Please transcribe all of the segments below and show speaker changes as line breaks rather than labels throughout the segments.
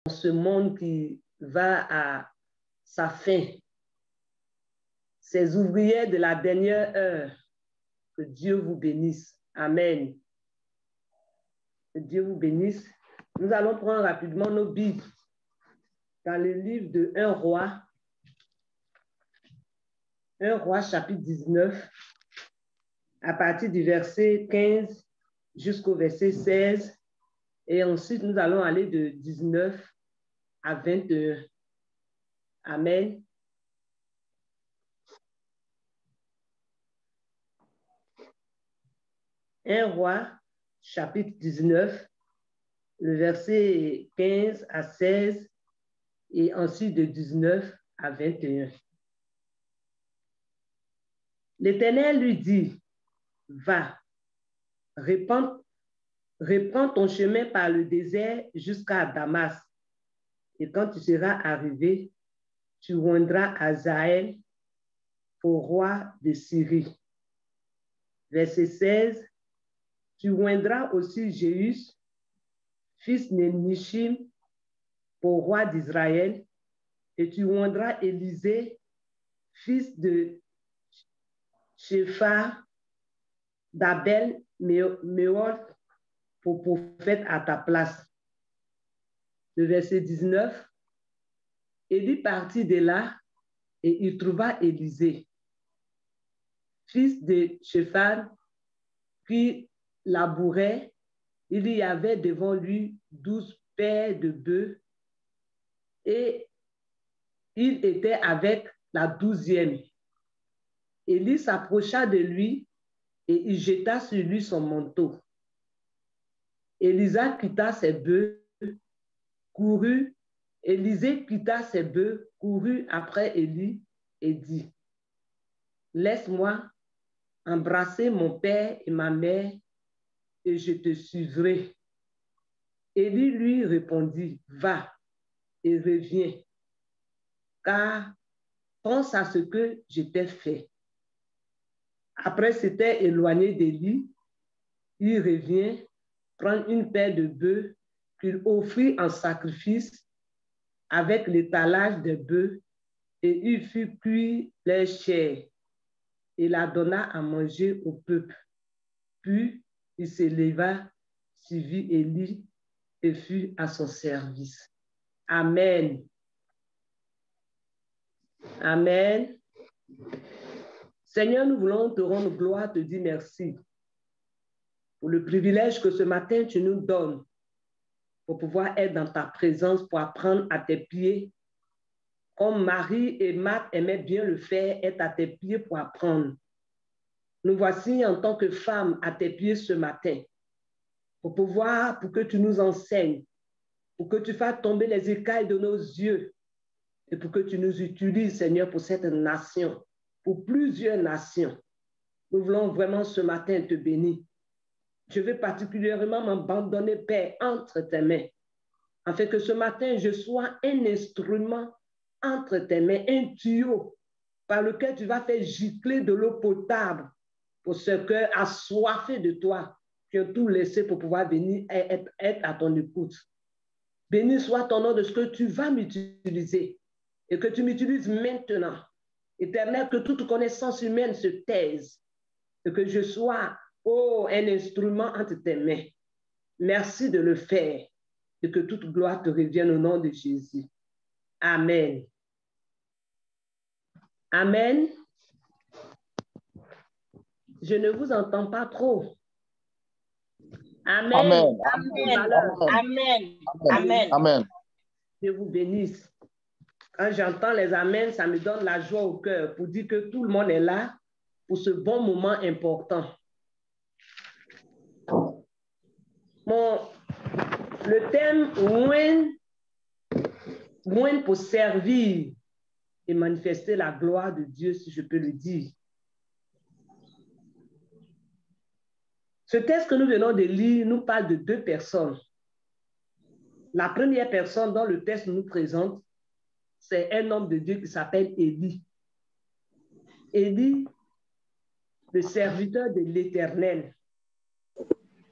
ce monde qui va à sa fin. Ces ouvriers de la dernière heure, que Dieu vous bénisse. Amen. Que Dieu vous bénisse. Nous allons prendre rapidement nos Bibles dans le livre de 1 Roi. 1 Roi chapitre 19, à partir du verset 15 jusqu'au verset 16. Et ensuite, nous allons aller de 19 à 21. Amen. Un Roi, chapitre 19, le verset 15 à 16 et ensuite de 19 à 21. L'Éternel lui dit, va, reprends ton chemin par le désert jusqu'à Damas. Et quand tu seras arrivé, tu oindras Hazaël au roi de Syrie. Verset 16. Tu oindras aussi Jéhus, fils de Nishim, au roi d'Israël, et tu oindras Élisée, fils de Shephar, d'Abel Méol, pour prophète à ta place. Le verset 19. Élie partit de là et il trouva Élisée, fils de Shephar, qui labourait. Il y avait devant lui 12 paires de bœufs et il était avec la 12e. Élie s'approcha de lui et il jeta sur lui son manteau. Élisée quitta ses bœufs, courut. Élisée quitta ses bœufs, courut après Élie et dit, laisse-moi embrasser mon père et ma mère et je te suivrai. Élie lui répondit, va et reviens, car pense à ce que je t'ai fait. Après s'être éloigné d'Élie, il revient, prend une paire de bœufs qu'il offrit en sacrifice avec l'étalage des bœufs et il fit cuire leur chair et la donna à manger au peuple. Puis il se leva, suivit Élie et fut à son service. Amen. Amen. Seigneur, nous voulons te rendre gloire, te dire merci pour le privilège que ce matin tu nous donnes pour pouvoir être dans ta présence, pour apprendre à tes pieds, comme Marie et Marthe aimaient bien le faire, être à tes pieds pour apprendre. Nous voici en tant que femmes à tes pieds ce matin, pour que tu nous enseignes, pour que tu fasses tomber les écailles de nos yeux et pour que tu nous utilises, Seigneur, pour cette nation, pour plusieurs nations. Nous voulons vraiment ce matin te bénir. Je veux particulièrement m'abandonner, Père, entre tes mains, afin que ce matin, je sois un instrument entre tes mains, un tuyau par lequel tu vas faire gicler de l'eau potable pour ce cœur assoiffé de toi, qui ont tout laissé pour pouvoir venir être à ton écoute. Béni soit ton nom de ce que tu vas m'utiliser et que tu m'utilises maintenant. Éternel, que toute connaissance humaine se taise et que je sois, un instrument entre tes mains. Merci de le faire et que toute gloire te revienne au nom de Jésus. Amen. Amen. Je ne vous entends pas trop. Amen.
Amen.
Amen.
Amen. Amen. Amen.
Dieu vous bénisse. Quand j'entends les amens, ça me donne la joie au cœur pour dire que tout le monde est là pour ce bon moment important. Le thème moine pour servir et manifester la gloire de Dieu, si je peux le dire. Ce texte que nous venons de lire nous parle de deux personnes. La première personne dont le texte nous présente, c'est un homme de Dieu qui s'appelle Élie. Élie, le serviteur de l'Éternel.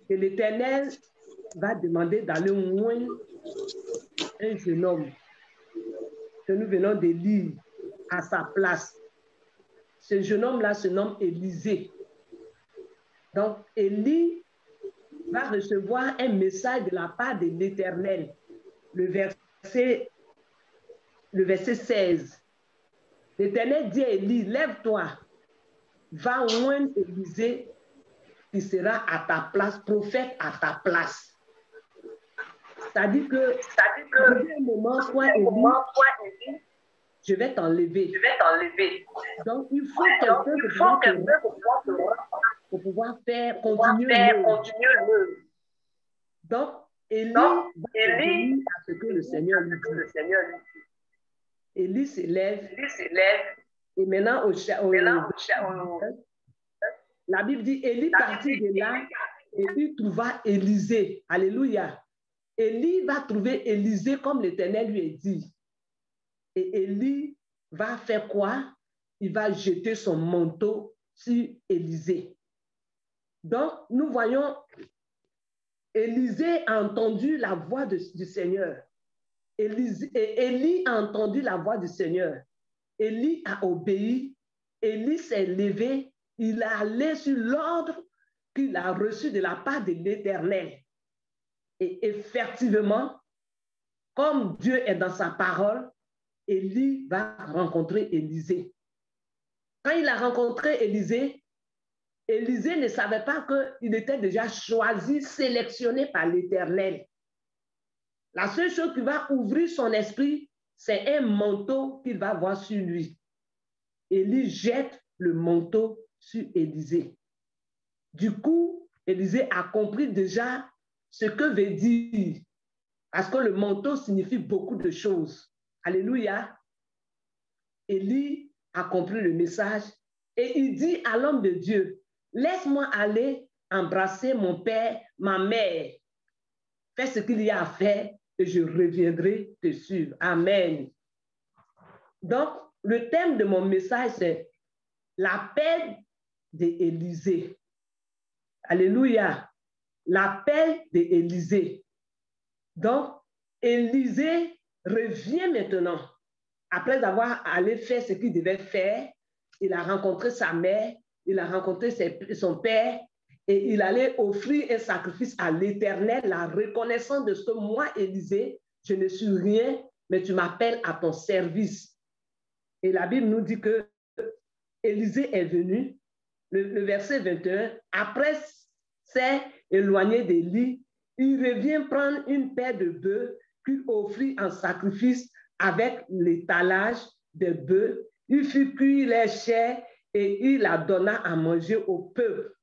Et l'Éternel va demander d'aller oindre un jeune homme que nous venons de lire à sa place. Ce jeune homme-là se nomme Élisée. Donc, Élie va recevoir un message de la part de l'Éternel. Le verset 16. L'Éternel dit à Élie, lève-toi, va oindre Élisée qui sera à ta place, prophète à ta place. C'est-à-dire que, un moment, toi, Élie, je vais t'enlever. Donc, il faut quelqu'un pour pouvoir faire continuer l'œuvre. Donc, Élie va à ce que le Seigneur lui dit. Élie s'élève. Et maintenant, la Bible dit, Élie partit de là et il trouva Élisée. Alléluia. Élie va trouver Élisée comme l'Éternel lui a dit. Et Élie va faire quoi? Il va jeter son manteau sur Élisée. Donc, nous voyons, Élisée a entendu la voix du Seigneur. Élie a entendu la voix du Seigneur. Élie a obéi. Élie s'est levé. Il est allé sur l'ordre qu'il a reçu de la part de l'Éternel. Et effectivement, comme Dieu est dans sa parole, Élie va rencontrer Élisée. Quand il a rencontré Élisée, Élisée ne savait pas qu'il était déjà choisi, sélectionné par l'Éternel. La seule chose qui va ouvrir son esprit, c'est un manteau qu'il va voir sur lui. Élie jette le manteau sur Élisée. Du coup, Élisée a compris déjà ce que veut dire, parce que le manteau signifie beaucoup de choses. Alléluia. Élie a compris le message et il dit à l'homme de Dieu, laisse-moi aller embrasser mon père, ma mère. Fais ce qu'il y a à faire et je reviendrai te suivre. Amen. Donc, le thème de mon message, c'est l'appel d'Élisée. Alléluia. L'appel d'Élisée. Donc, Élisée revient maintenant. Après avoir allé faire ce qu'il devait faire, il a rencontré sa mère, il a rencontré son père, et il allait offrir un sacrifice à l'Éternel, la reconnaissance de ce que moi, Élisée, je ne suis rien, mais tu m'appelles à ton service. Et la Bible nous dit que Élisée est venu, le verset 21, après s'est éloigné d'Élie, il revient prendre une paire de bœufs qu'il offrit en sacrifice avec l'étalage des bœufs. Il fit cuire les chairs et il la donna à manger au peuple.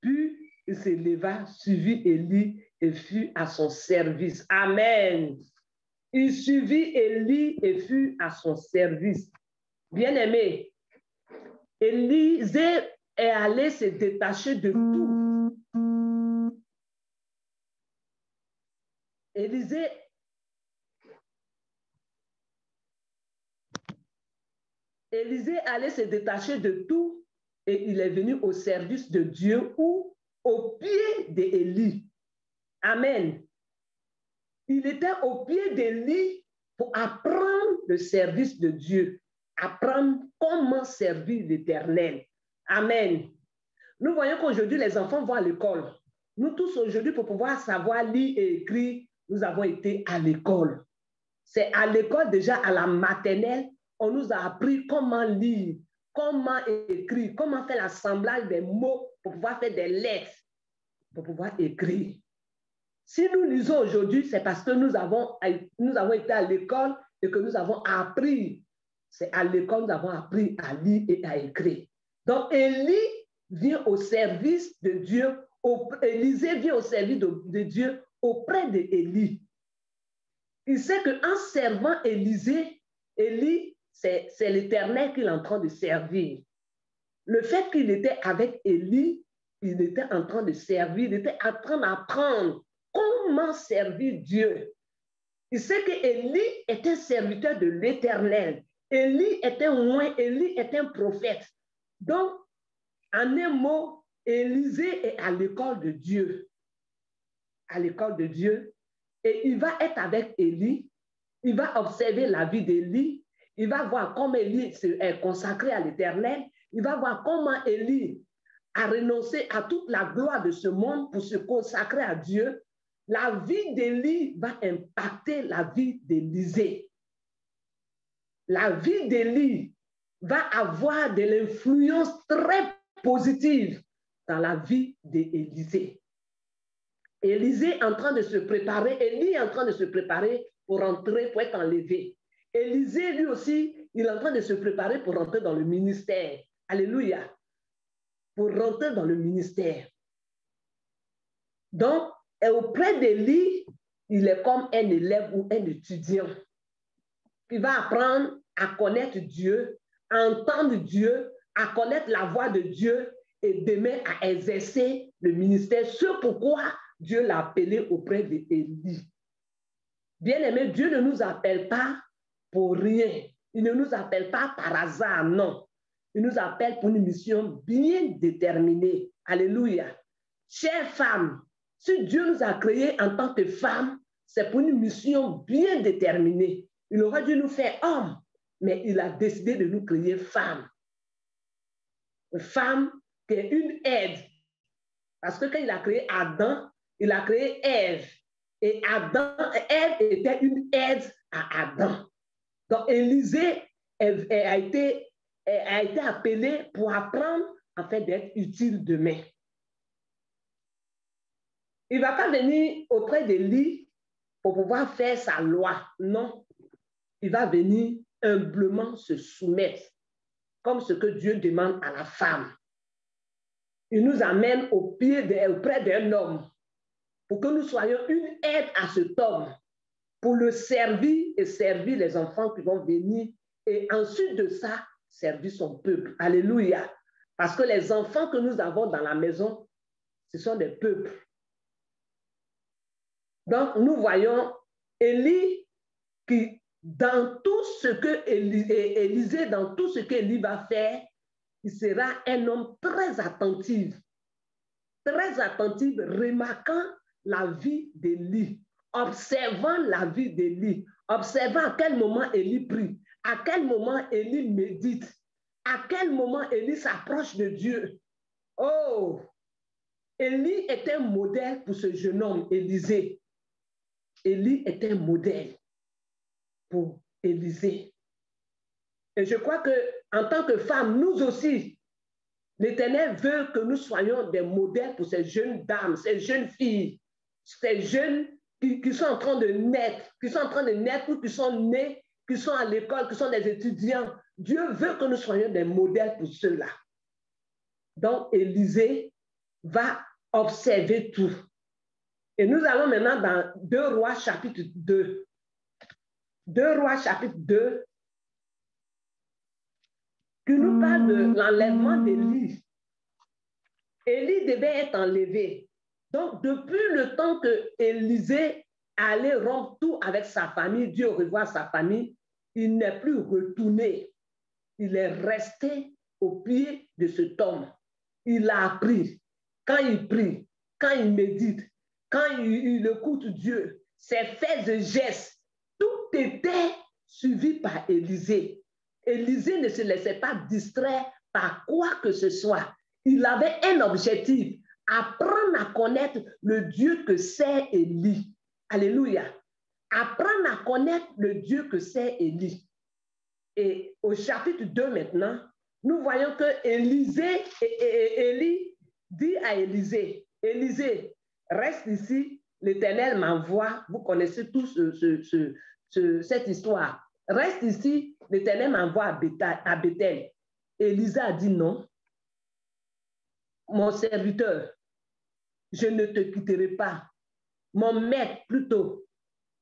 Puis il se leva, suivit Élie et fut à son service. Amen. Il suivit Élie et fut à son service. Bien-aimé, Élisée est allé se détacher de tout. Élisée allait se détacher de tout et il est venu au service de Dieu ou au pied d'Élie. Amen. Il était au pied d'Élie pour apprendre le service de Dieu, apprendre comment servir l'Éternel. Amen. Nous voyons qu'aujourd'hui, les enfants vont à l'école. Nous tous aujourd'hui, pour pouvoir savoir lire et écrire, nous avons été à l'école. C'est à l'école déjà, à la maternelle, on nous a appris comment lire, comment écrire, comment faire l'assemblage des mots pour pouvoir faire des lettres, pour pouvoir écrire. Si nous lisons aujourd'hui, c'est parce que nous avons été à l'école et que nous avons appris. C'est à l'école que nous avons appris à lire et à écrire. Donc, Élie vient au service de Dieu, Élisée vient au service de Dieu auprès d'Élie. Il sait qu'en servant Élisée, Élie, c'est l'Éternel qu'il est en train de servir. Le fait qu'il était avec Élie, il était en train de servir, il était en train d'apprendre comment servir Dieu. Il sait qu'Élie est un serviteur de l'Éternel. Élie est un oint, Élie est un prophète. Donc, en un mot, Élisée est à l'école de Dieu. À l'école de Dieu. Et il va être avec Élie, il va observer la vie d'Élie, il va voir comment Élie est consacré à l'Éternel, il va voir comment Élie a renoncé à toute la gloire de ce monde pour se consacrer à Dieu. La vie d'Élie va impacter la vie d'Élisée. La vie d'Élie va avoir de l'influence très positive dans la vie d'Élisée. Élisée en train de se préparer, Élie est en train de se préparer pour rentrer, pour être enlevé. Élisée, lui aussi, il est en train de se préparer pour rentrer dans le ministère. Alléluia. Pour rentrer dans le ministère. Donc, auprès d'Élie, il est comme un élève ou un étudiant qui va apprendre à connaître Dieu, à entendre Dieu, à connaître la voix de Dieu et demain à exercer le ministère. C'est pourquoi Dieu l'a appelé auprès d'Élie. Bien-aimé, Dieu ne nous appelle pas pour rien. Il ne nous appelle pas par hasard, non. Il nous appelle pour une mission bien déterminée. Alléluia. Chères femmes, si Dieu nous a créés en tant que femmes, c'est pour une mission bien déterminée. Il aurait dû nous faire hommes, mais il a décidé de nous créer femmes. Une femme qui est une aide. Parce que quand il a créé Adam, il a créé Ève. Et Ève était une aide à Adam. Donc, Élisée a été appelée pour apprendre afin d'être utile demain. Il ne va pas venir auprès d'Élie pour pouvoir faire sa loi. Non. Il va venir humblement se soumettre, comme ce que Dieu demande à la femme. Il nous amène auprès d'un homme pour que nous soyons une aide à cet homme, pour le servir et servir les enfants qui vont venir, et ensuite de ça, servir son peuple. Alléluia. Parce que les enfants que nous avons dans la maison, ce sont des peuples. Donc, nous voyons Élie qui, dans tout ce que Élisée, dans tout ce qu'Élie va faire, il sera un homme très attentif, remarquant la vie d'Élie, observant la vie d'Élie, observant à quel moment Élie prie, à quel moment Élie médite, à quel moment Élie s'approche de Dieu. Oh, Élie est un modèle pour ce jeune homme, Élisée. Élie est un modèle pour Élisée. Et je crois qu'en tant que femme, nous aussi, l'Éternel veut que nous soyons des modèles pour ces jeunes dames, ces jeunes filles, ces jeunes qui sont en train de naître, ou qui sont nés, qui sont à l'école, qui sont des étudiants. Dieu veut que nous soyons des modèles pour ceux-là. Donc, Élisée va observer tout. Et nous allons maintenant dans 2 Rois chapitre 2. 2 Rois chapitre 2, qui nous parle de l'enlèvement d'Élie. Élie devait être enlevé. Donc, depuis le temps que Élisée allait rompre tout avec sa famille, Dieu revoit sa famille, il n'est plus retourné. Il est resté au pied de cet homme. Il a appris. Quand il prie, quand il médite, quand il écoute Dieu, ses faits et gestes, tout était suivi par Élisée. Élisée ne se laissait pas distraire par quoi que ce soit. Il avait un objectif, apprendre à connaître le Dieu que c'est Élie. Alléluia. Apprendre à connaître le Dieu que c'est Élie. Et au chapitre 2 maintenant, nous voyons que Élie dit à Élisée, Élisée, reste ici, l'Éternel m'envoie. Vous connaissez tous cette histoire. Reste ici, l'Éternel m'envoie à Bethel. Élisée a dit non. Mon serviteur, je ne te quitterai pas. Mon maître, plutôt,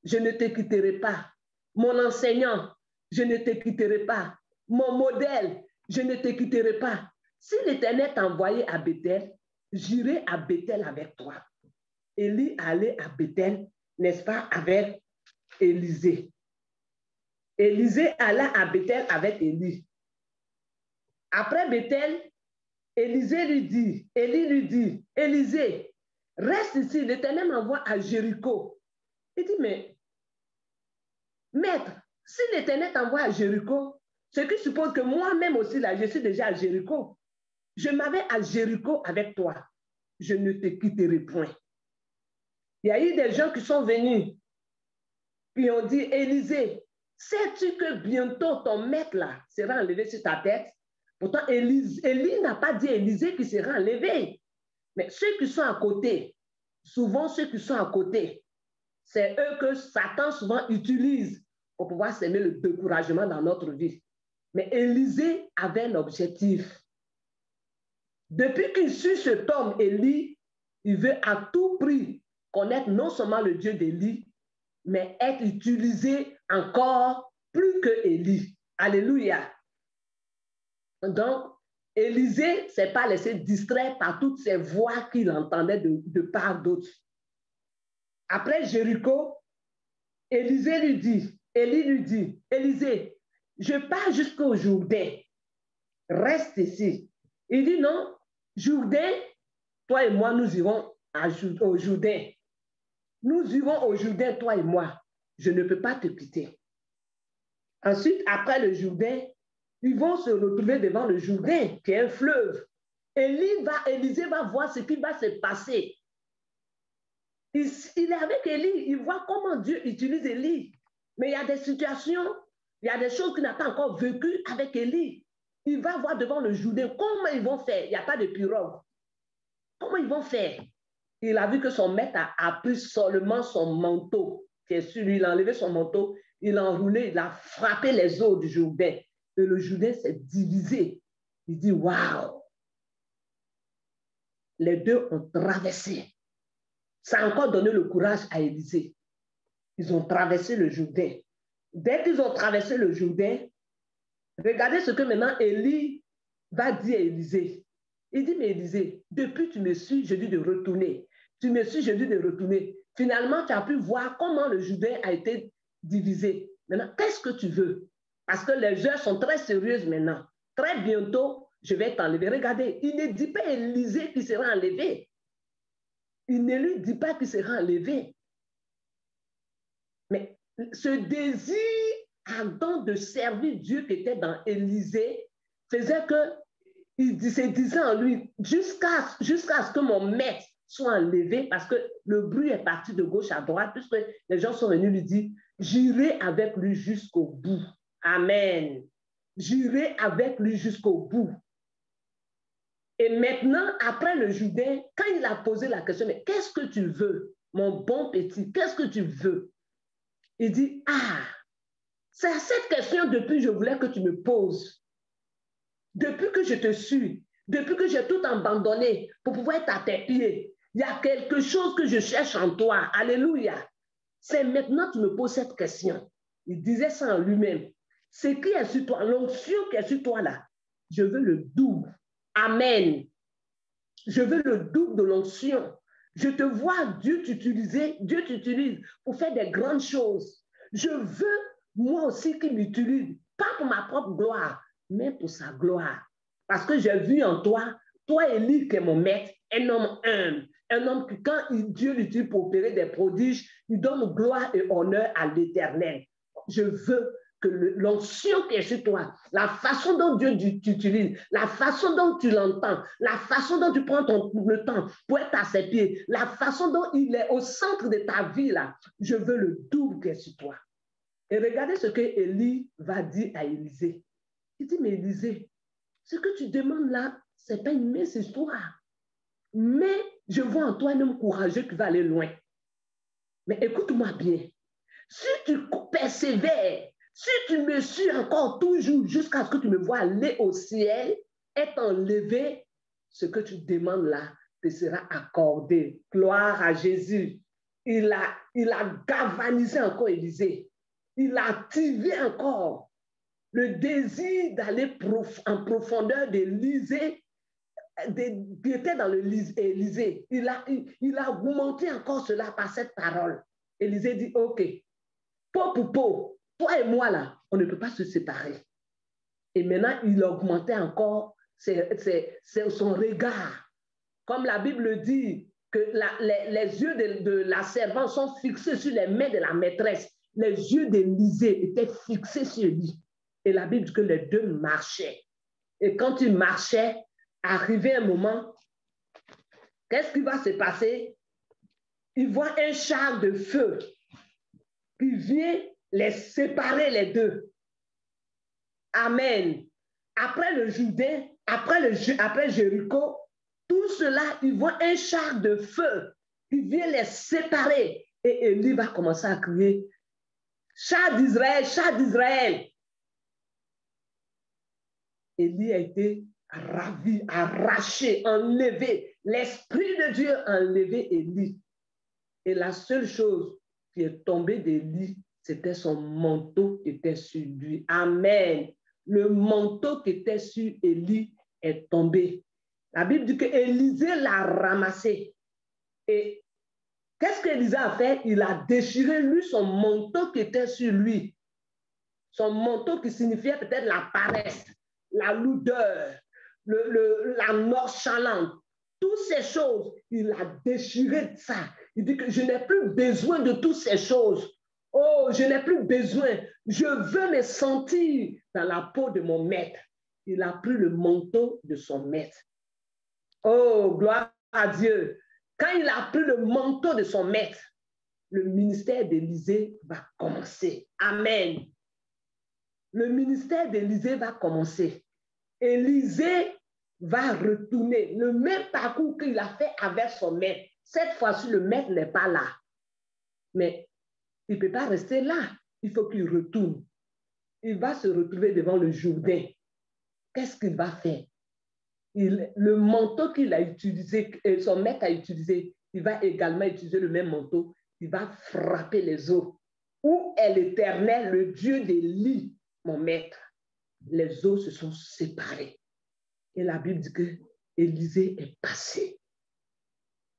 je ne te quitterai pas. Mon enseignant, je ne te quitterai pas. Mon modèle, je ne te quitterai pas. Si l'Éternel t'a envoyé à Bethel, j'irai à Bethel avec toi. Élie allait à Bethel, n'est-ce pas, avec Élisée. Élisée alla à Bethel avec Élie. Après Bethel, Élie lui dit, Élisée, reste ici, l'Éternel m'envoie à Jéricho. Il dit, mais maître, si l'Éternel t'envoie à Jéricho, ce qui suppose que moi-même aussi, là, je suis déjà à Jéricho. Je m'avais à Jéricho avec toi. Je ne te quitterai point. Il y a eu des gens qui sont venus, puis ont dit, Élisée, sais-tu que bientôt ton maître là sera enlevé sur ta tête? Pourtant, Élie n'a pas dit Élisée qui sera enlevé. Mais ceux qui sont à côté, souvent ceux qui sont à côté, c'est eux que Satan souvent utilise pour pouvoir s'aimer le découragement dans notre vie. Mais Élisée avait un objectif. Depuis qu'il suit cet homme, Élie, il veut à tout prix connaître non seulement le Dieu d'Élie, mais être utilisé encore plus que Élie. Alléluia. Donc, Élisée ne s'est pas laissé distraire par toutes ces voix qu'il entendait de part d'autres. Après Jéricho, Élie lui dit, Élisée, je pars jusqu'au Jourdain, reste ici. Il dit non, Jourdain, toi et moi, nous irons au Jourdain. Nous irons au Jourdain, toi et moi. Je ne peux pas te quitter. Ensuite, après le Jourdain, ils vont se retrouver devant le Jourdain, qui est un fleuve. Élisée va voir ce qui va se passer. Il est avec Élie, il voit comment Dieu utilise Élie. Mais il y a des situations, il y a des choses qu'il n'a pas encore vécues avec Élie. Il va voir devant le Jourdain comment ils vont faire. Il n'y a pas de pirogue. Comment ils vont faire? Il a vu que son maître a pris seulement son manteau qui est sur lui. Il a enlevé son manteau, il l'a enroulé, il a frappé les eaux du Jourdain. Et le Jourdain s'est divisé. Il dit, waouh! Les deux ont traversé. Ça a encore donné le courage à Élisée. Ils ont traversé le Jourdain. Dès qu'ils ont traversé le Jourdain, regardez ce que maintenant Élie va dire à Élisée. Il dit, mais Élisée, depuis tu me suis, je dis de retourner. Tu me suis, je dis de retourner. Finalement, tu as pu voir comment le Jourdain a été divisé. Maintenant, qu'est-ce que tu veux? Parce que les heures sont très sérieuses maintenant. Très bientôt, je vais t'enlever. Regardez, il ne dit pas à Élisée qu'il sera enlevé. Il ne lui dit pas qu'il sera enlevé. Mais ce désir ardent de servir Dieu qui était dans Élisée faisait qu'il se disait en lui, jusqu'à ce que mon maître soit enlevé, parce que le bruit est parti de gauche à droite, puisque les gens sont venus lui dire, j'irai avec lui jusqu'au bout. Amen. J'irai avec lui jusqu'au bout. Et maintenant, après le Jourdain, quand il a posé la question, mais qu'est-ce que tu veux, mon bon petit, qu'est-ce que tu veux? Il dit, ah, c'est à cette question depuis que je voulais que tu me poses. Depuis que je te suis, depuis que j'ai tout abandonné pour pouvoir être à tes pieds, il y a quelque chose que je cherche en toi. Alléluia. C'est maintenant que tu me poses cette question. Il disait ça en lui-même. Ce qui est sur toi, l'onction qui est sur toi là, je veux le double. Amen. Je veux le double de l'onction. Je te vois Dieu t'utilise pour faire des grandes choses. Je veux moi aussi qu'il m'utilise, pas pour ma propre gloire, mais pour sa gloire. Parce que j'ai vu en toi, toi Élie qui est mon maître, un homme humble, un homme qui quand Dieu l'utilise pour opérer des prodiges, il donne gloire et honneur à l'Éternel. Je veux que l'onction qui est sur toi, la façon dont Dieu t'utilise, la façon dont tu l'entends, la façon dont tu prends le temps pour être à ses pieds, la façon dont il est au centre de ta vie, là, je veux le double qui est sur toi. Et regardez ce que Élie va dire à Élisée. Il dit, mais Élisée, ce que tu demandes là, ce n'est pas une mince histoire. Mais je vois en toi un homme courageux qui va aller loin. Mais écoute-moi bien. Si tu persévères, si tu me suis encore toujours jusqu'à ce que tu me vois aller au ciel, être enlevé, ce que tu demandes là te sera accordé. Gloire à Jésus. Il a galvanisé encore Élisée. Il a activé encore le désir d'aller en profondeur d'Élisée, qui était dans l'Élysée. Il a augmenté encore cela par cette parole. Élisée dit, OK, peau pour peau, toi et moi là, on ne peut pas se séparer. Et maintenant, il augmentait encore son regard. Comme la Bible dit, que les yeux de la servante sont fixés sur les mains de la maîtresse. Les yeux d'Élisée étaient fixés sur lui. Et la Bible dit que les deux marchaient. Et quand ils marchaient, arrivé un moment, qu'est-ce qui va se passer? Ils voient un char de feu qui vient les séparer les deux. Amen. Après le Jourdain, après Jéricho, tout cela, ils voient un char de feu qui vient les séparer. Et Élie va commencer à crier, char d'Israël, char d'Israël. Élie a été ravi, arraché, enlevé. L'Esprit de Dieu a enlevé Élie. Et la seule chose qui est tombée d'Élie, c'était son manteau qui était sur lui. Amen. Le manteau qui était sur Élie est tombé. La Bible dit qu'Élisée l'a ramassé. Et qu'est-ce qu'Élisée a fait? Il a déchiré lui son manteau qui était sur lui. Son manteau qui signifiait peut-être la paresse, la lourdeur, la nonchalance. Toutes ces choses, il a déchiré de ça. Il dit que je n'ai plus besoin de toutes ces choses. Oh, je n'ai plus besoin. Je veux me sentir dans la peau de mon maître. Il a pris le manteau de son maître. Oh, gloire à Dieu. Quand il a pris le manteau de son maître, le ministère d'Élisée va commencer. Amen. Le ministère d'Élisée va commencer. Élisée va retourner le même parcours qu'il a fait avec son maître. Cette fois-ci, le maître n'est pas là. Mais il ne peut pas rester là. Il faut qu'il retourne. Il va se retrouver devant le Jourdain. Qu'est-ce qu'il va faire? Le manteau qu'il a utilisé, son maître a utilisé, il va également utiliser le même manteau. Il va frapper les eaux. Où est l'Éternel, le Dieu d'Élie, mon maître? Les eaux se sont séparées. Et la Bible dit que Élisée est passé.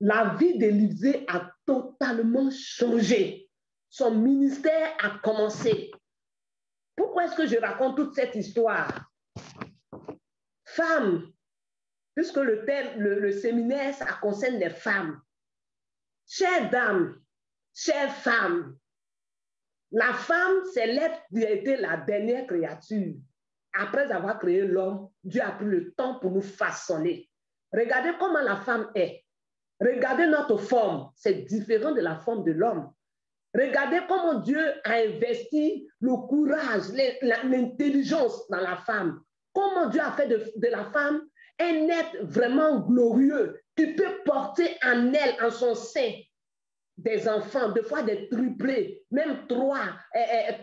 La vie d'Élisée a totalement changé. Son ministère a commencé. Pourquoi est-ce que je raconte toute cette histoire? Femmes, puisque le thème, le séminaire, ça concerne les femmes. Chères dames, chères femmes, la femme, c'est l'être qui a été la dernière créature. Après avoir créé l'homme, Dieu a pris le temps pour nous façonner. Regardez comment la femme est. Regardez notre forme. C'est différent de la forme de l'homme. Regardez comment Dieu a investi le courage, l'intelligence dans la femme. Comment Dieu a fait de la femme un être vraiment glorieux qui peut porter en elle, en son sein, des enfants, des fois des triplés, même 3,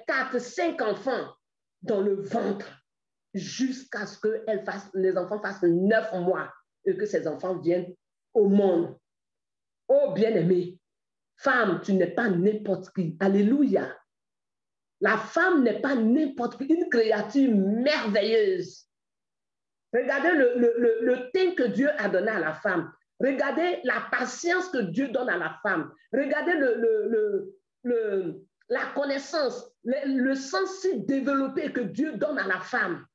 4, 5 enfants dans le ventre, jusqu'à ce que les enfants fassent 9 mois et que ces enfants viennent au monde. Oh bien-aimé, femme, tu n'es pas n'importe qui. Alléluia. La femme n'est pas n'importe qui, une créature merveilleuse. Regardez le teint que Dieu a donné à la femme. Regardez la patience que Dieu donne à la femme. Regardez la connaissance, le sens si développé que Dieu donne à la femme.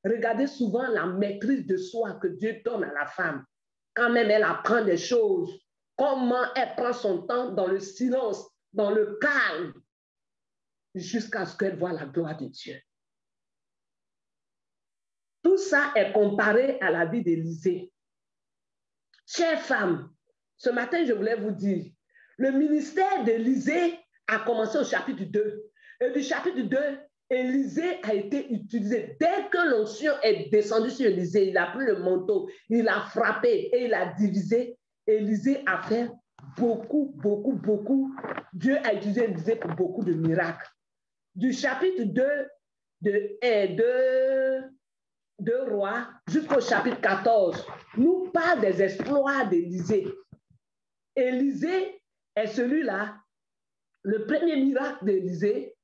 Regardez souvent la maîtrise de soi que Dieu donne à la femme. Quand même, elle apprend des choses. Comment elle prend son temps dans le silence, dans le calme, jusqu'à ce qu'elle voie la gloire de Dieu. Tout ça est comparé à la vie d'Élisée. Chères femmes, ce matin, je voulais vous dire, le ministère d'Élisée a commencé au chapitre 2. Et du chapitre 2, Élisée a été utilisé. Dès que l'onction est descendue sur Élisée, il a pris le manteau, il a frappé et il a divisé. Élisée a fait beaucoup. Dieu a utilisé Élisée pour beaucoup de miracles. Du chapitre 2 de Rois jusqu'au chapitre 14, nous parle des exploits d'Élisée. Élisée est celui-là. Le premier miracle d'Élisée,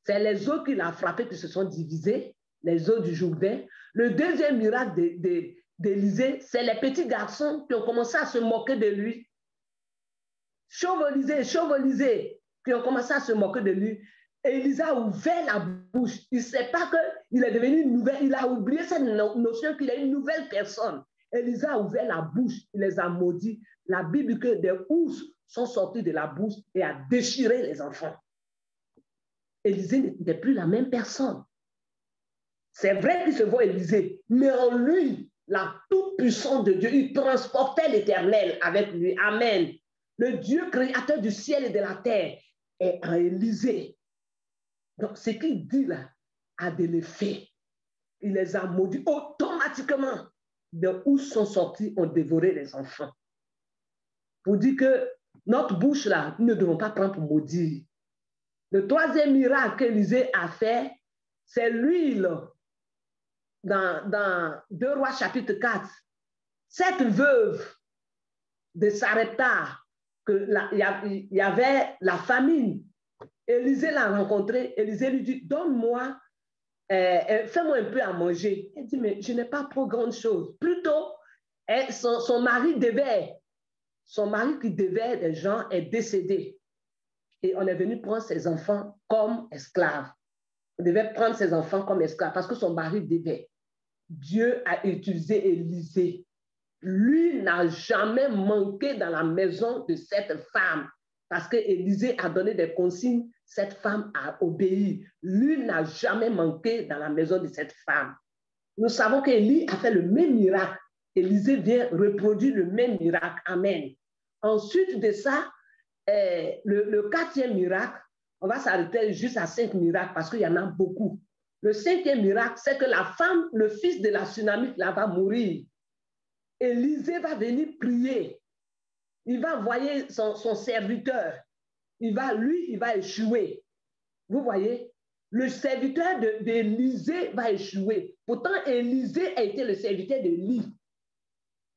c'est les eaux qu'il a frappées qui se sont divisées, les eaux du Jourdain. Le deuxième miracle d'Élisée, c'est les petits garçons qui ont commencé à se moquer de lui. Chauvelisés, qui ont commencé à se moquer de lui. Élisée a ouvert la bouche. Il ne sait pas qu'il est devenu une nouvelle. Il a oublié cette notion qu'il est une nouvelle personne. Élisée a ouvert la bouche, il les a maudits. La Bible dit que des ours sont sortis de la bouche et a déchiré les enfants. Élisée n'était plus la même personne. C'est vrai qu'il se voit Élisée, mais en lui, la toute-puissance de Dieu, il transportait l'Éternel avec lui. Amen. Le Dieu créateur du ciel et de la terre est en Élisée. Donc, ce qu'il dit là a de l'effet. Il les a maudits automatiquement. Des ours sont sortis, ont dévoré les enfants. Pour dire que notre bouche là, nous ne devons pas prendre pour maudire. Le troisième miracle qu'Élisée a fait, c'est l'huile. Dans 2 Rois chapitre 4, cette veuve de Sarepta, il y avait la famine. Élisée l'a rencontrée. Élisée lui dit, donne-moi, fais-moi un peu à manger. Elle dit, mais je n'ai pas trop grande chose. Plutôt, son mari qui devait des gens est décédé. Et on est venu prendre ses enfants comme esclaves. On devait prendre ses enfants comme esclaves parce que son mari devait. Dieu a utilisé Élisée. Lui n'a jamais manqué dans la maison de cette femme parce que Élisée a donné des consignes. Cette femme a obéi. Lui n'a jamais manqué dans la maison de cette femme. Nous savons qu'Élie a fait le même miracle. Élisée vient reproduire le même miracle. Amen. Ensuite de ça, le quatrième miracle, on va s'arrêter juste à 5 miracles parce qu'il y en a beaucoup. Le cinquième miracle, c'est que la femme, le fils de la Sunamite, là, va mourir. Élisée va venir prier. Il va envoyer son serviteur. Il va échouer. Vous voyez, le serviteur d'Élisée va échouer. Pourtant, Élisée a été le serviteur d'Élie.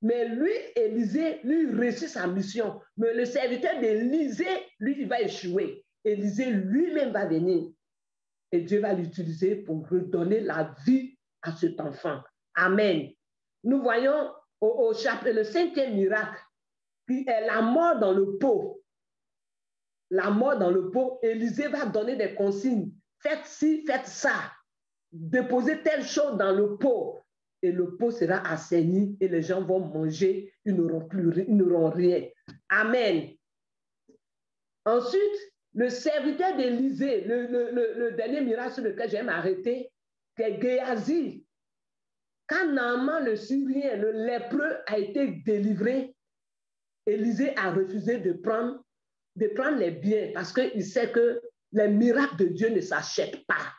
Mais lui, Élisée, lui, réussit sa mission. Mais le serviteur d'Élisée, lui, il va échouer. Élisée lui-même va venir. Et Dieu va l'utiliser pour redonner la vie à cet enfant. Amen. Nous voyons au chapitre, le cinquième miracle, qui est la mort dans le pot. La mort dans le pot, Élisée va donner des consignes. Faites ci, faites ça. Déposez telle chose dans le pot. Et le pot sera assaini et les gens vont manger. Ils n'auront rien. Amen. Ensuite, le serviteur d'Élisée, le dernier miracle sur lequel j'aime m'arrêter, c'est Géasi. Quand Naaman le Syrien, le lépreux, a été délivré, Élisée a refusé de prendre les biens parce qu'il sait que les miracles de Dieu ne s'achètent pas.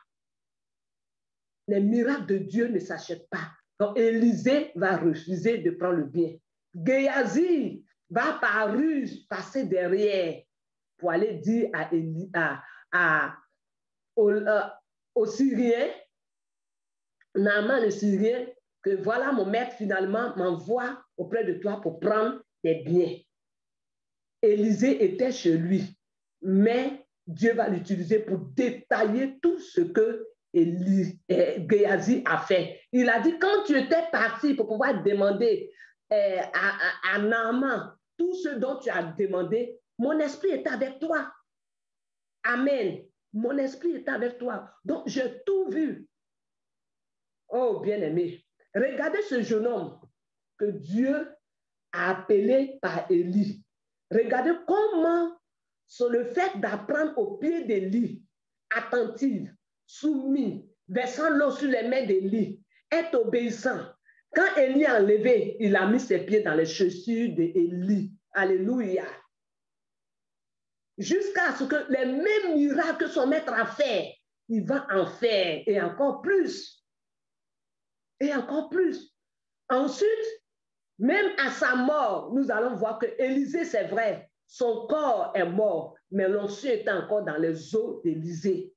Les miracles de Dieu ne s'achètent pas. Donc, Élisée va refuser de prendre le bien. Géasi va par ruse passer derrière pour aller dire aux Syriens, Naaman le Syrien, que voilà mon maître finalement m'envoie auprès de toi pour prendre tes biens. Élisée était chez lui, mais Dieu va l'utiliser pour détailler tout ce que Géasi a fait. Il a dit, quand tu étais parti pour pouvoir demander à Naaman tout ce dont tu as demandé, mon esprit est avec toi. Amen. Mon esprit est avec toi. Donc, j'ai tout vu. Oh, bien-aimé, regardez ce jeune homme que Dieu a appelé par Élie. Regardez comment, sur le fait d'apprendre au pied d'Élie, attentive, soumis, versant l'eau sur les mains d'Élie, être obéissant. Quand Élie a enlevé, il a mis ses pieds dans les chaussures d'Élie. Alléluia. Jusqu'à ce que les mêmes miracles que son maître a fait, il va en faire et encore plus. Et encore plus. Ensuite, même à sa mort, nous allons voir que Élisée, c'est vrai, son corps est mort, mais l'onction est encore dans les os d'Élisée.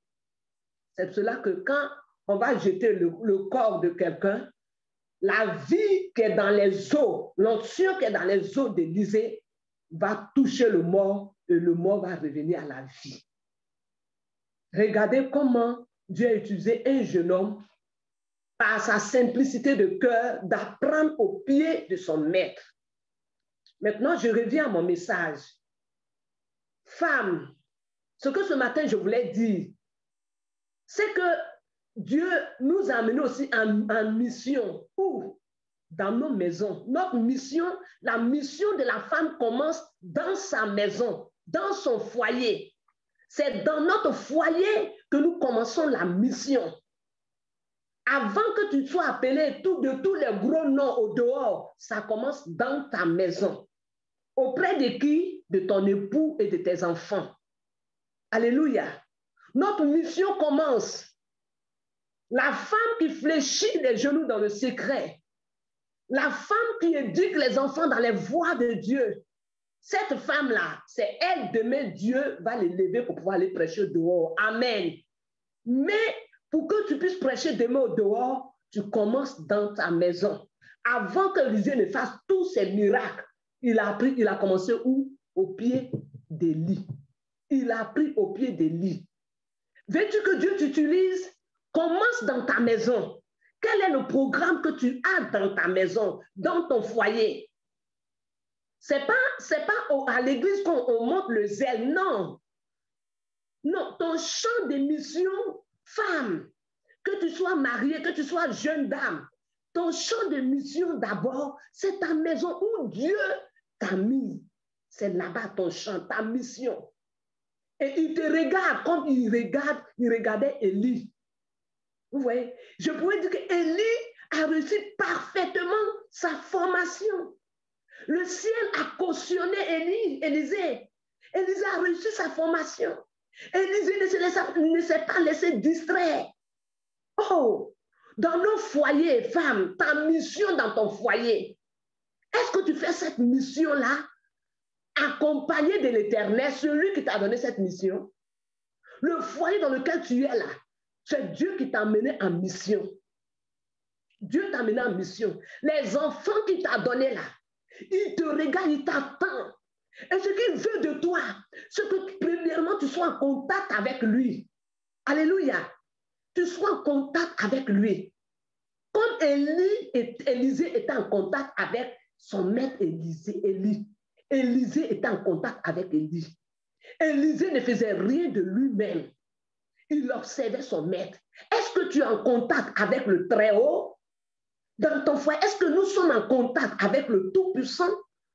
C'est pour cela que quand on va jeter le corps de quelqu'un, la vie qui est dans les os, l'onction qui est dans les os d'Élisée va toucher le mort et le mort va revenir à la vie. Regardez comment Dieu a utilisé un jeune homme par sa simplicité de cœur d'apprendre au pied de son maître. Maintenant, je reviens à mon message. Femme, ce que ce matin je voulais dire, c'est que Dieu nous a amenés aussi en mission. Où dans nos maisons. Notre mission, la mission de la femme commence dans sa maison, dans son foyer. C'est dans notre foyer que nous commençons la mission. Avant que tu sois appelé de tous les gros noms au dehors, ça commence dans ta maison. Auprès de qui? De ton époux et de tes enfants. Alléluia. Notre mission commence. La femme qui fléchit les genoux dans le secret. La femme qui éduque les enfants dans les voies de Dieu. Cette femme-là, c'est elle, demain, Dieu va l'élever pour pouvoir aller prêcher dehors. Amen. Mais pour que tu puisses prêcher demain au dehors, tu commences dans ta maison. Avant que Élisée ne fasse tous ces miracles, il a commencé où? Au pied des lits. Il a appris au pied des lits. Veux-tu que Dieu t'utilise? Commence dans ta maison. Quel est le programme que tu as dans ta maison, dans ton foyer? C'est pas à l'église qu'on monte le zèle, non. Non, ton champ de mission, femme, que tu sois mariée, que tu sois jeune dame, ton champ de mission d'abord, c'est ta maison où Dieu t'a mis. C'est là-bas ton champ, ta mission. Et il te regarde comme il regardait Élie. Vous voyez, je pourrais dire qu'Élie a réussi parfaitement sa formation. Le ciel a cautionné Élisée. Élisée a réussi sa formation. Élisée ne s'est pas laissé distraire. Oh, dans nos foyers, femmes, ta mission dans ton foyer, est-ce que tu fais cette mission-là accompagné de l'Éternel, celui qui t'a donné cette mission? Le foyer dans lequel tu es là, c'est Dieu qui t'a mené en mission. Dieu t'a mené en mission. Les enfants qu'il t'a donnés là, il te regarde, il t'attend. Et ce qu'il veut de toi, c'est que premièrement, tu sois en contact avec lui. Alléluia. Tu sois en contact avec lui. Comme Élisée était en contact avec son maître Élie. Élisée était en contact avec Élie. Élisée ne faisait rien de lui-même. Il observait son maître. Est-ce que tu es en contact avec le Très-Haut? Dans ton foyer, est-ce que nous sommes en contact avec le Tout-Puissant,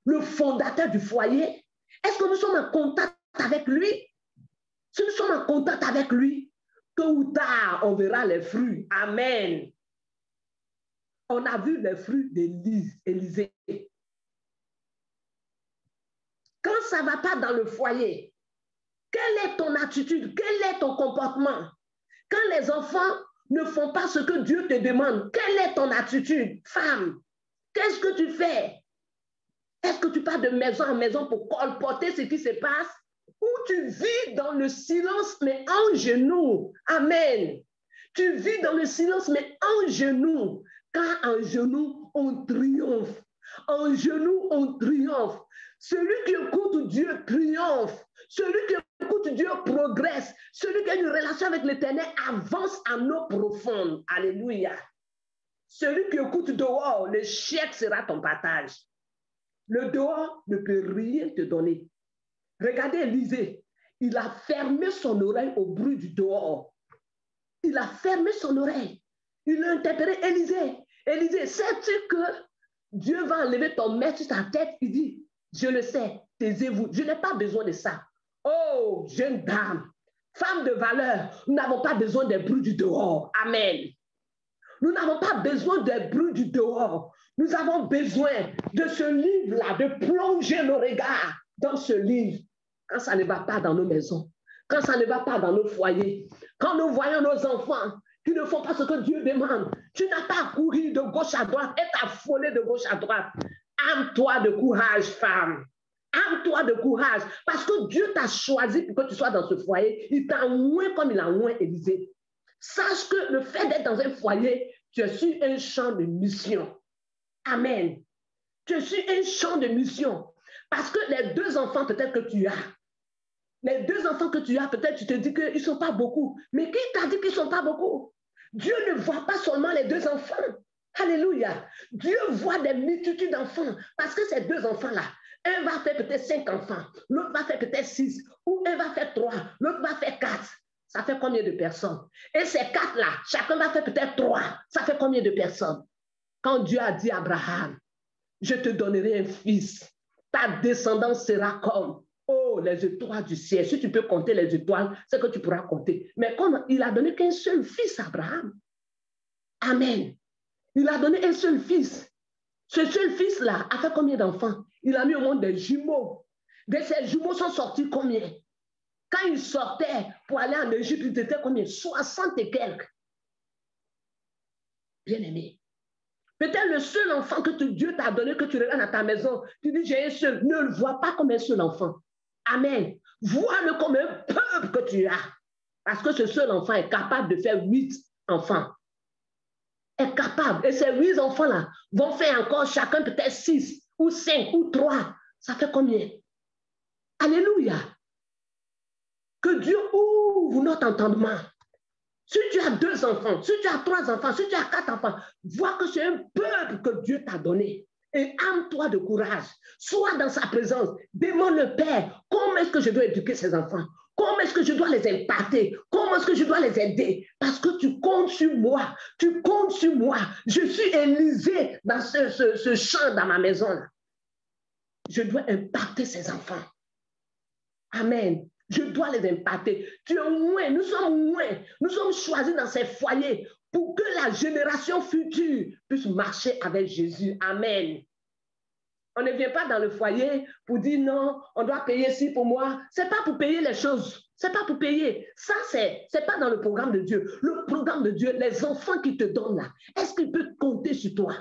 le fondateur du foyer? Est-ce que nous sommes en contact avec lui? Si nous sommes en contact avec lui, tôt ou tard, on verra les fruits. Amen. On a vu les fruits d'Élisée. Quand ça ne va pas dans le foyer, quelle est ton attitude? Quel est ton comportement? Quand les enfants ne font pas ce que Dieu te demande, quelle est ton attitude? Femme, qu'est-ce que tu fais? Est-ce que tu pars de maison en maison pour colporter ce qui se passe? Ou tu vis dans le silence, mais en genoux? Amen. Tu vis dans le silence, mais en genoux. Car en genoux, on triomphe. En genoux, on triomphe. Celui qui écoute Dieu triomphe. Celui qui écoute Dieu progresse. Celui qui a une relation avec l'Éternel avance en eau profonde. Alléluia. Celui qui écoute dehors, le chèque sera ton partage. Le dehors ne peut rien te donner. Regardez Élisée. Il a fermé son oreille au bruit du dehors. Il a fermé son oreille. Il a interpellé Élisée. Élisée, sais-tu que Dieu va enlever ton maître sur ta tête? Il dit, je le sais, taisez-vous. Je n'ai pas besoin de ça. Oh, jeune dame, femme de valeur, nous n'avons pas besoin des bruits du dehors. Amen. Nous n'avons pas besoin des bruits du dehors. Nous avons besoin de ce livre-là, de plonger nos regards dans ce livre. Quand ça ne va pas dans nos maisons, quand ça ne va pas dans nos foyers, quand nous voyons nos enfants qui ne font pas ce que Dieu demande, tu n'as pas à courir de gauche à droite, être affolé de gauche à droite. Arme-toi de courage, femme. Arme-toi de courage, parce que Dieu t'a choisi pour que tu sois dans ce foyer. Il t'a oint comme il a oint Élisée. Sache que le fait d'être dans un foyer, tu es sur un champ de mission. Amen. Tu es sur un champ de mission. Parce que les deux enfants peut-être que tu as, peut-être tu te dis qu'ils ne sont pas beaucoup. Mais qui t'a dit qu'ils ne sont pas beaucoup? Dieu ne voit pas seulement les deux enfants. Alléluia. Dieu voit des multitudes d'enfants. Parce que ces deux enfants-là, un va faire peut-être 5 enfants, l'autre va faire peut-être 6, ou un va faire 3, l'autre va faire 4. Ça fait combien de personnes? Et ces 4-là, chacun va faire peut-être 3. Ça fait combien de personnes? Quand Dieu a dit à Abraham, je te donnerai un fils, ta descendance sera comme les étoiles du ciel. Si tu peux compter les étoiles, c'est que tu pourras compter. Mais comme il a donné qu'un seul fils à Abraham, amen. Il a donné un seul fils. Ce seul fils-là a fait combien d'enfants? Il a mis au monde des jumeaux. De ces jumeaux sont sortis combien? Quand ils sortaient pour aller en Égypte, ils étaient combien? 60 et quelques. Bien-aimé. Peut-être le seul enfant que Dieu t'a donné, que tu regardes à ta maison, tu dis j'ai un seul. Ne le vois pas comme un seul enfant. Amen. Vois-le comme un peuple que tu as. Parce que ce seul enfant est capable de faire 8 enfants. Est capable. Et ces 8 enfants-là vont faire encore chacun peut-être 6 ou 5 ou 3. Ça fait combien? Alléluia. Que Dieu ouvre notre entendement. Si tu as 2 enfants, si tu as 3 enfants, si tu as 4 enfants, vois que c'est un peuple que Dieu t'a donné. Et arme-toi de courage. Sois dans sa présence. Demande le Père, comment est-ce que je dois éduquer ces enfants? Comment est-ce que je dois les imparter? Comment est-ce que je dois les aider? Parce que tu comptes sur moi. Tu comptes sur moi. Je suis Élisée dans ce champ dans ma maison. Là. Je dois impacter ces enfants. Amen. Je dois les impacter. Tu es moins, nous sommes moins. Nous sommes choisis dans ces foyers pour que la génération future puisse marcher avec Jésus. Amen. On ne vient pas dans le foyer pour dire non, on doit payer ci pour moi. Ce n'est pas pour payer les choses. Ce n'est pas pour payer. Ça, c'est pas dans le programme de Dieu. Le programme de Dieu, les enfants qu'il te donne là, est-ce qu'il peut compter sur toi?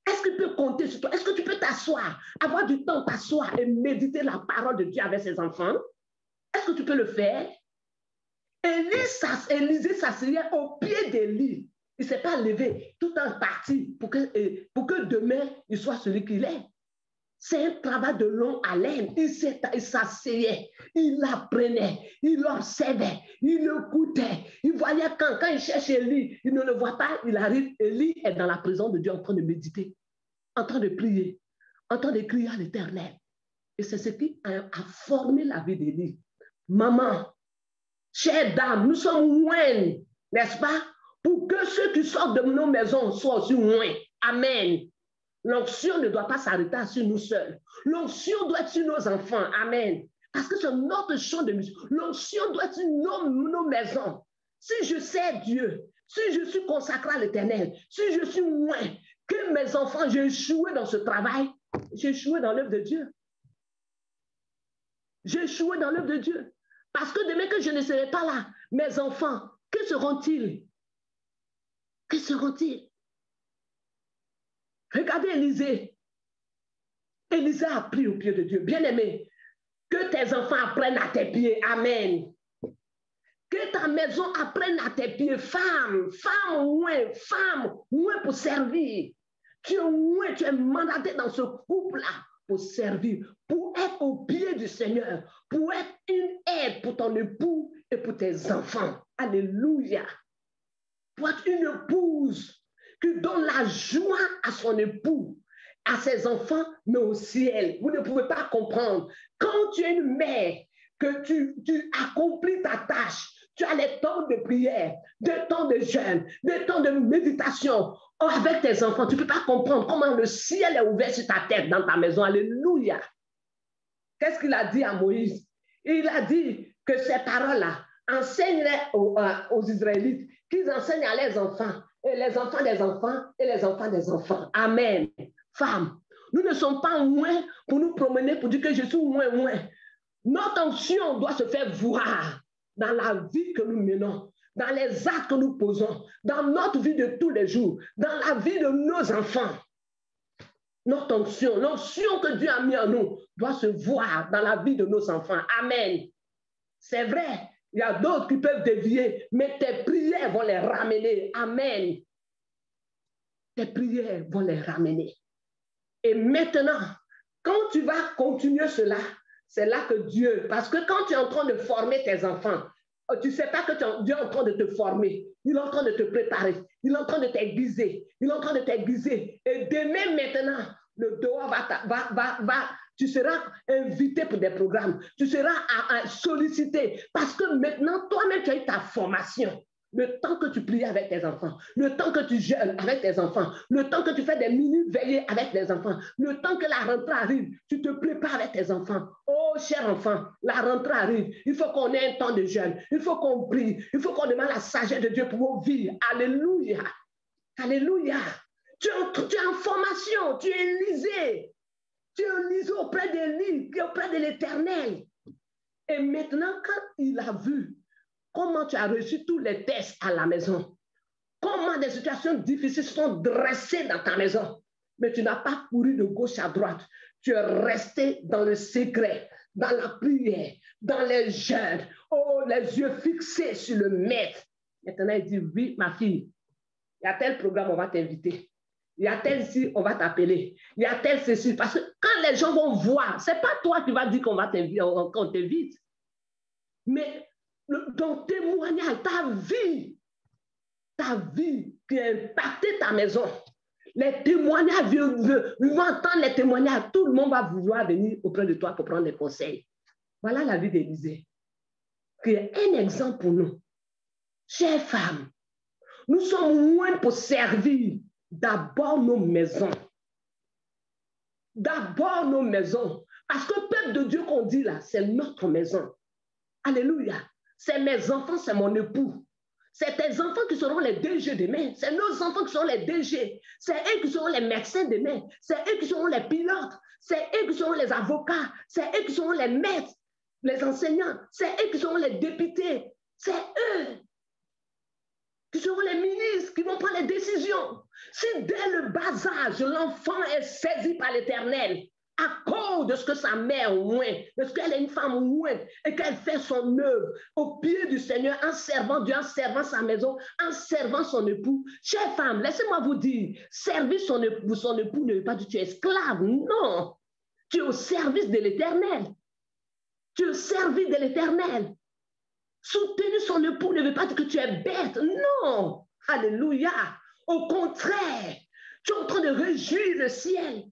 Est-ce qu'il peut compter sur toi? Est-ce que tu peux t'asseoir, avoir du temps t'asseoir et méditer la parole de Dieu avec ses enfants? Est-ce que tu peux le faire? Élisée s'asseyait au pied d'Élie. Il ne s'est pas levé tout en partie pour que demain, il soit celui qu'il est. C'est un travail de longue haleine. Il s'asseyait, il apprenait, il observait, il écoutait. Il voyait quand il cherche Élie, il ne le voit pas, il arrive. Élie est dans la présence de Dieu en train de méditer, en train de prier, en train de crier à l'Éternel. Et c'est ce qui a formé la vie d'Élie. Maman, chère dame, nous sommes moins, n'est-ce pas? Pour que ceux qui sortent de nos maisons soient aussi moins. Amen. L'onction ne doit pas s'arrêter sur nous seuls. L'onction doit être sur nos enfants. Amen. Parce que c'est notre champ de musique. L'onction doit être sur nos maisons. Si je sais Dieu, si je suis consacré à l'Éternel, si je suis moins, que mes enfants, j'ai échoué dans ce travail, j'ai échoué dans l'œuvre de Dieu. J'ai échoué dans l'œuvre de Dieu. Parce que demain que je ne serai pas là, mes enfants, que seront-ils? Que seront-ils? Regardez Élisée. Élisée a pris au pied de Dieu. Bien-aimé, que tes enfants apprennent à tes pieds. Amen. Que ta maison apprenne à tes pieds. Femme moins pour servir. Tu es mandaté dans ce couple-là pour servir, pour être au pied du Seigneur, pour être une aide pour ton époux et pour tes enfants. Alléluia. Pour être une épouse qui donne la joie à son époux, à ses enfants, mais au ciel. Vous ne pouvez pas comprendre. Quand tu es une mère, que tu accomplis ta tâche, tu as les temps de prière, des temps de jeûne, des temps de méditation avec tes enfants. Tu ne peux pas comprendre comment le ciel est ouvert sur ta tête dans ta maison. Alléluia. Qu'est-ce qu'il a dit à Moïse? Il a dit que ces paroles-là enseigneraient aux Israélites, qu'ils enseignent à leurs enfants, et les enfants des enfants, et les enfants des enfants. Amen. Femmes, nous ne sommes pas moins pour nous promener, pour dire que je suis moins. Notre onction doit se faire voir dans la vie que nous menons, dans les actes que nous posons, dans notre vie de tous les jours, dans la vie de nos enfants. Notre onction, l'onction que Dieu a mis en nous doit se voir dans la vie de nos enfants. Amen. C'est vrai, il y a d'autres qui peuvent dévier, mais tes prières vont les ramener. Amen. Tes prières vont les ramener. Et maintenant, quand tu vas continuer cela, c'est là que Dieu, parce que quand tu es en train de former tes enfants, tu ne sais pas que Dieu est en train de te former, il est en train de te préparer, il est en train de t'aiguiser, il est en train de t'aiguiser. Et demain maintenant, le doigt tu seras invité pour des programmes, tu seras sollicité, parce que maintenant, toi-même, tu as eu ta formation. le temps que tu plies avec tes enfants, le temps que tu jeûnes avec tes enfants, le temps que tu fais des minutes veillées avec tes enfants, le temps que la rentrée arrive, tu te prépares avec tes enfants. Oh, cher enfant, la rentrée arrive. Il faut qu'on ait un temps de jeûne. Il faut qu'on prie. Il faut qu'on demande la sagesse de Dieu pour vivre. Alléluia. Alléluia. Tu es en formation. Tu es lisé. Tu es lisé auprès des livres, auprès de l'Éternel. Et maintenant, quand il a vu comment tu as reçu tous les tests à la maison, comment des situations difficiles sont dressées dans ta maison, mais tu n'as pas couru de gauche à droite. Tu es resté dans le secret, dans la prière, dans les jeûnes, oh, les yeux fixés sur le maître. Maintenant, il dit, oui, ma fille, il y a tel programme, on va t'inviter. Il y a tel ci, on va t'appeler. Il y a tel ceci. Parce que quand les gens vont voir, ce n'est pas toi qui vas dire qu'on va t'inviter, qu'on t'invite. Mais ton témoignage, ta vie qui a impacté ta maison, les témoignages, vont entendre les témoignages, tout le monde va vouloir venir auprès de toi pour prendre des conseils. Voilà la vie d'Élisée, qui est un exemple pour nous. Chères femmes, nous sommes moins pour servir d'abord nos maisons. D'abord nos maisons. Parce que le peuple de Dieu qu'on dit là, c'est notre maison. Alléluia. C'est mes enfants, c'est mon époux. C'est tes enfants qui seront les DG demain. C'est nos enfants qui seront les DG. C'est eux qui seront les médecins demain. C'est eux qui seront les pilotes. C'est eux qui seront les avocats. C'est eux qui seront les maîtres, les enseignants. C'est eux qui seront les députés. C'est eux qui seront les ministres qui vont prendre les décisions. Si dès le bas âge, l'enfant est saisi par l'Éternel, à cause de ce que sa mère oint, de ce qu'elle est une femme ointe et qu'elle fait son œuvre au pied du Seigneur en servant Dieu, en servant sa maison, en servant son époux. Chère femme, laissez-moi vous dire, servir son époux ne veut pas dire que tu es esclave. Non, tu es au service de l'Éternel. Tu es au service de l'Éternel. Soutenir son époux ne veut pas dire que tu es bête. Non, alléluia. Au contraire, tu es en train de réjouir le ciel.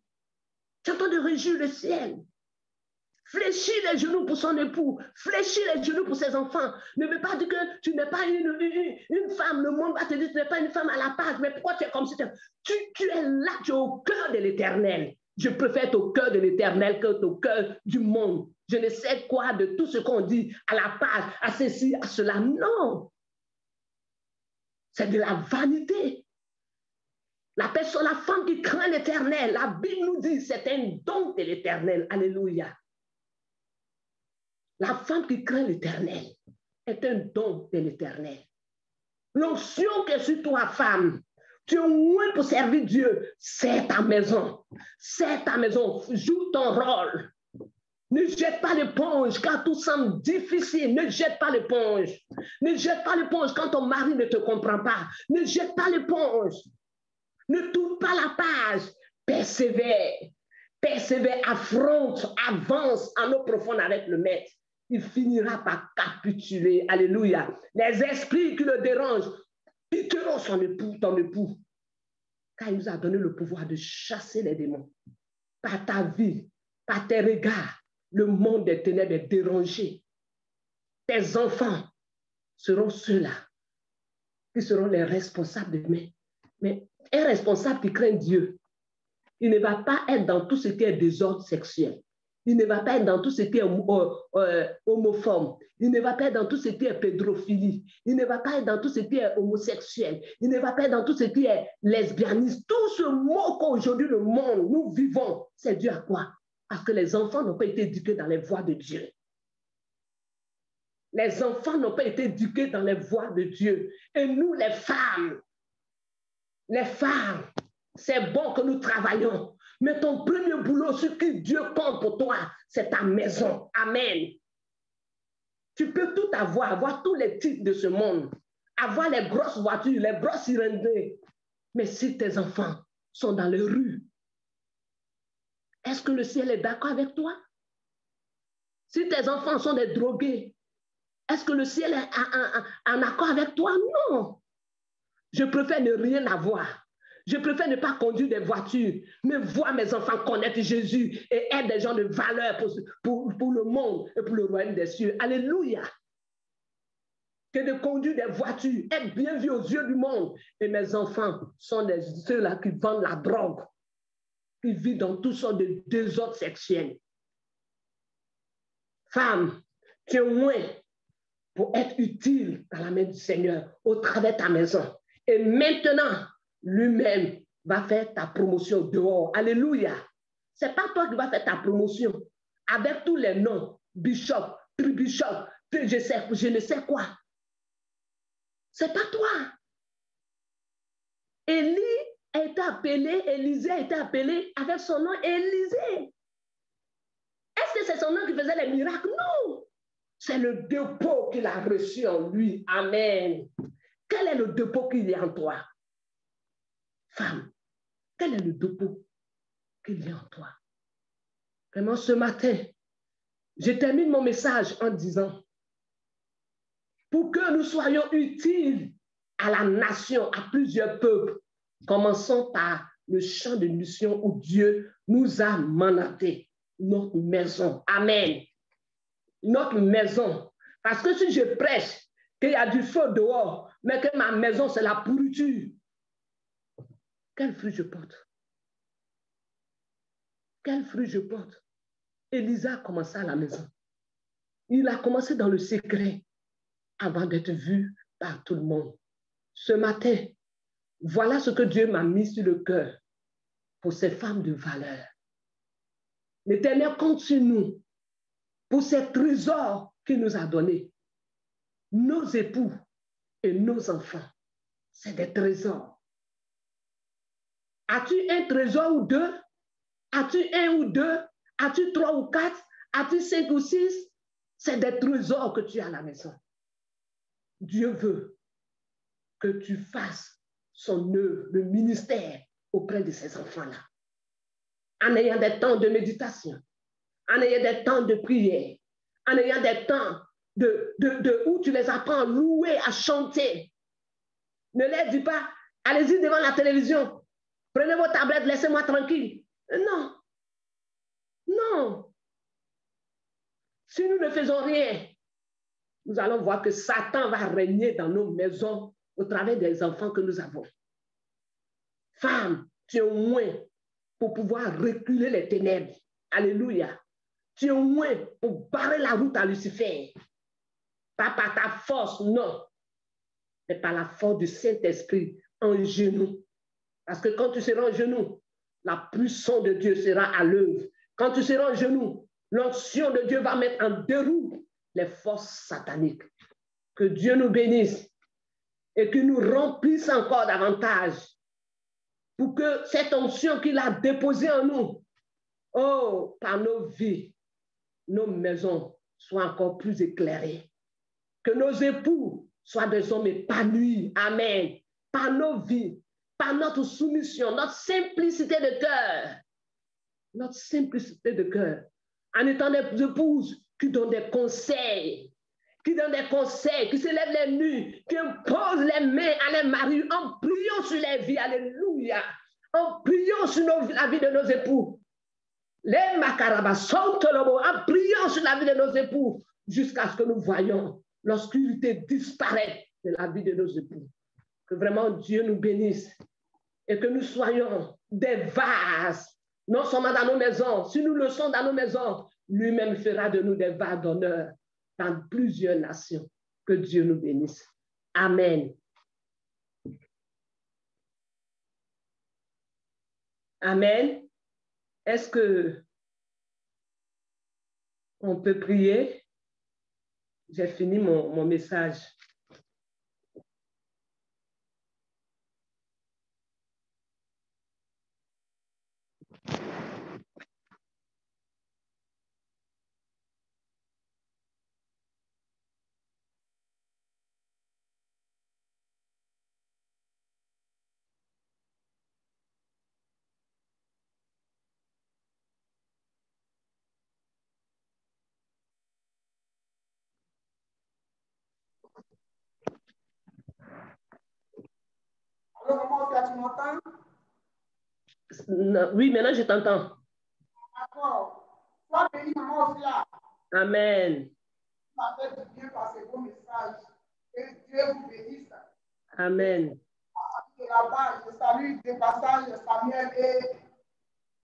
Tu es en train de réjouir le ciel. Fléchir les genoux pour son époux, fléchir les genoux pour ses enfants. Ne veut pas dire que tu n'es pas une femme. Le monde va te dire que tu n'es pas une femme à la page. Mais pourquoi tu es comme si tu es là, tu es au cœur de l'Éternel. Je préfère être au cœur de l'Éternel que au cœur du monde. Je ne sais quoi de tout ce qu'on dit à la page, à ceci, à cela. Non. C'est de la vanité. La personne, la femme qui craint l'Éternel, la Bible nous dit, c'est un don de l'Éternel. Alléluia. La femme qui craint l'Éternel est un don de l'Éternel. L'onction que sur toi, femme, tu es moins pour servir Dieu, c'est ta maison. C'est ta maison. Joue ton rôle. Ne jette pas l'éponge quand tout semble difficile. Ne jette pas l'éponge. Ne jette pas l'éponge quand ton mari ne te comprend pas. Ne jette pas l'éponge. Ne tourne pas la page. Persévère. Persévère, affronte, avance en eau profonde avec le maître. Il finira par capituler. Alléluia. Les esprits qui le dérangent quitteront son époux, ton époux. Car il nous a donné le pouvoir de chasser les démons. Par ta vie, par tes regards, le monde des ténèbres est dérangé. Tes enfants seront ceux-là qui seront les responsables demain. Mais un responsable qui craint Dieu, il ne va pas être dans tout ce qui est désordre sexuel. Il ne va pas être dans tout ce qui est homophobe. Il ne va pas être dans tout ce qui est pédophilie. Il ne va pas être dans tout ce qui est homosexuel. Il ne va pas être dans tout ce qui est lesbianisme. Tout ce mot qu'aujourd'hui le monde, nous vivons, c'est dû à quoi? Parce que les enfants n'ont pas été éduqués dans les voies de Dieu. Les enfants n'ont pas été éduqués dans les voies de Dieu. Et nous, les femmes, c'est bon que nous travaillons. Mais ton premier boulot, ce que Dieu compte pour toi, c'est ta maison. Amen. Tu peux tout avoir tous les titres de ce monde, avoir les grosses voitures, les grosses cylindrées. Mais si tes enfants sont dans les rues, est-ce que le ciel est d'accord avec toi? Si tes enfants sont des drogués, est-ce que le ciel est en accord avec toi? Non. Je préfère ne rien avoir. Je préfère ne pas conduire des voitures, mais voir mes enfants connaître Jésus et être des gens de valeur pour le monde et pour le royaume des cieux. Alléluia. que de conduire des voitures, être bien vu aux yeux du monde. Et mes enfants sont ceux-là qui vendent la drogue, qui vivent dans toutes sortes de désordres sexuels. Femme, tu es au moins pour être utile dans la main du Seigneur au travers de ta maison. Et maintenant, lui-même va faire ta promotion dehors. Alléluia. Ce n'est pas toi qui vas faire ta promotion avec tous les noms, bishop, tribishop, je ne sais quoi. Ce n'est pas toi. Élie a été appelé, Élisée a été appelé avec son nom Élisée. Est-ce que c'est son nom qui faisait les miracles? Non. C'est le dépôt qu'il a reçu en lui. Amen. Quel est le dépôt qu'il y a en toi? Femme, quel est le dépôt qu'il y a en toi? Vraiment, ce matin, je termine mon message en disant, pour que nous soyons utiles à la nation, à plusieurs peuples, commençons par le champ de mission où Dieu nous a mandaté, notre maison. Amen. Notre maison. Parce que si je prêche qu'il y a du feu dehors, mais que ma maison, c'est la pourriture, quel fruit je porte? Quel fruit je porte? Élisa a commencé à la maison. Il a commencé dans le secret avant d'être vu par tout le monde. Ce matin, voilà ce que Dieu m'a mis sur le cœur pour ces femmes de valeur. L'Éternel compte sur nous pour ces trésors qu'il nous a donnés. Nos époux et nos enfants, c'est des trésors. As-tu un trésor ou deux? As-tu un ou deux? As-tu 3 ou 4? As-tu 5 ou 6? C'est des trésors que tu as à la maison. Dieu veut que tu fasses son œuvre, le ministère auprès de ces enfants-là. En ayant des temps de méditation, en ayant des temps de prière, en ayant des temps où tu les apprends à louer, à chanter. Ne leur dis pas, allez-y devant la télévision, prenez vos tablettes, laissez-moi tranquille. Non. Non. Si nous ne faisons rien, nous allons voir que Satan va régner dans nos maisons au travers des enfants que nous avons. Femme, tu es au moins pour pouvoir reculer les ténèbres. Alléluia. Tu es au moins pour barrer la route à Lucifer. Pas par ta force, non. Mais par la force du Saint-Esprit en genoux. Parce que quand tu seras en genoux, la puissance de Dieu sera à l'œuvre. Quand tu seras en genoux, l'onction de Dieu va mettre en déroute les forces sataniques. Que Dieu nous bénisse et qu'il nous remplisse encore davantage pour que cette onction qu'il a déposée en nous, oh, par nos vies, nos maisons soient encore plus éclairées. Que nos époux soient des hommes épanouis. Amen. Par nos vies, par notre soumission, notre simplicité de cœur. Notre simplicité de cœur. En étant des épouses qui donnent des conseils, qui se lèvent les nuits, qui imposent les mains à les maris en priant sur les vies. Alléluia. En priant sur la vie de nos époux. Les macarabas sont en priant sur la vie de nos époux jusqu'à ce que nous voyions l'obscurité disparaître de la vie de nos époux. Que vraiment Dieu nous bénisse et que nous soyons des vases, non seulement dans nos maisons. Si nous le sommes dans nos maisons, lui-même fera de nous des vases d'honneur dans plusieurs nations. Que Dieu nous bénisse. Amen. Amen. Est-ce que on peut prier? J'ai fini mon message.
Tu m'entends?
Oui, maintenant je t'entends.
D'accord. Sois béni, maman aussi là.
Amen.
Ça fait du bien par ces bons messages. Que Dieu vous bénisse.
Amen.
De là-bas, je salue de passage Samuel et